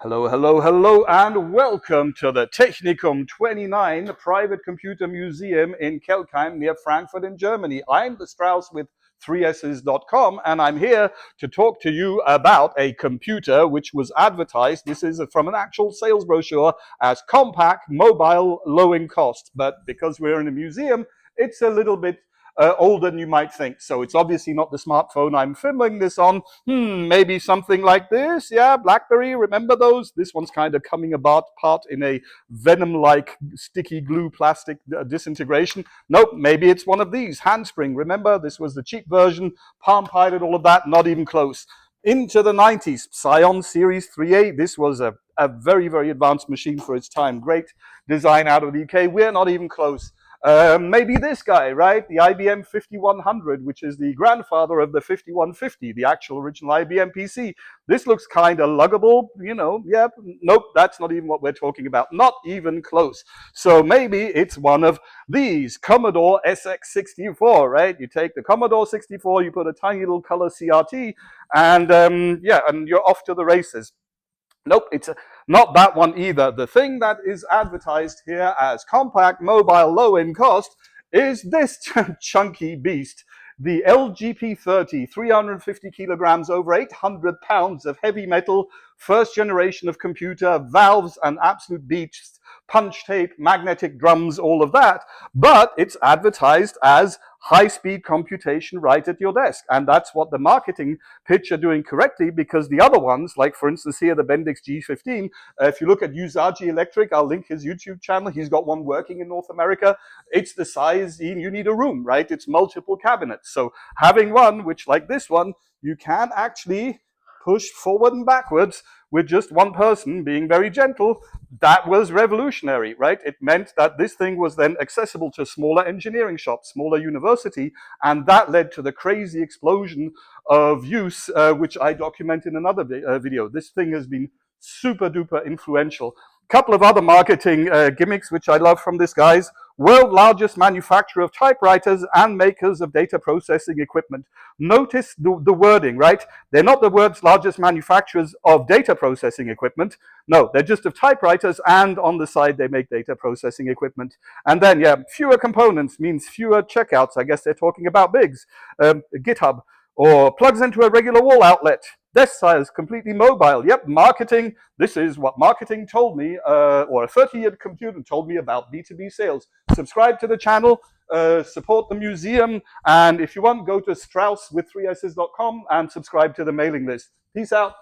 Hello, hello, hello, and welcome to the Technikum 29 Private Computer Museum in Kelkheim near Frankfurt in Germany. I'm the Strauss with 3ss.com, and I'm here to talk to you about a computer which was advertised. This is from an actual sales brochure as compact, mobile, low in cost. But because we're in a museum, it's a little bit older than you might think. So it's obviously not the smartphone I'm filming this on. Maybe something like this. Yeah, BlackBerry, remember those? This one's kind of coming apart in a venom-like sticky glue plastic disintegration. Nope, maybe it's one of these. Handspring, remember? This was the cheap version. Palm Pilot, all of that, not even close. Into the 90s, Psion Series 3A. This was a very, very advanced machine for its time. Great design out of the UK. We're not even close. Maybe this guy, right? The IBM 5100, which is the grandfather of the 5150, the actual original IBM PC. This looks kind of luggable, Yep, nope, that's not even what we're talking about. Not even close. So maybe it's one of these, Commodore SX64, right? You take the Commodore 64, you put a tiny little color CRT, and and you're off to the races. Nope, it's not that one either. The thing that is advertised here as compact, mobile, low in cost is this chunky beast. The LGP-30, 350 kilograms, over 800 pounds of heavy metal, first generation of computer, valves and absolute beast, punch tape, magnetic drums, all of that. But it's advertised as high-speed computation right at your desk. And that's what the marketing pitch are doing correctly, because the other ones, like for instance here, the Bendix G15, if you look at Usagi Electric, I'll link his YouTube channel. He's got one working in North America. It's the size you need a room, right? It's multiple cabinets. So having one, which like this one, you can actually push forward and backwards with just one person being very gentle. That was revolutionary, right? It meant that this thing was then accessible to smaller engineering shops, smaller university, and that led to the crazy explosion of use, which I document in another video. This thing has been super duper influential. Couple of other marketing gimmicks which I love from this guy's. World largest manufacturer of typewriters and makers of data processing equipment. Notice the wording, right? They're not the world's largest manufacturers of data processing equipment. No, they're just of typewriters, and on the side they make data processing equipment. And then, fewer components means fewer checkouts. I guess they're talking about Biggs. GitHub, or plugs into a regular wall outlet. Desk size, completely mobile. Yep, marketing. This is what marketing told me, or a 30-year computer told me about B2B sales. Subscribe to the channel, support the museum, and if you want, go to Strauss with 3ss.com and subscribe to the mailing list. Peace out.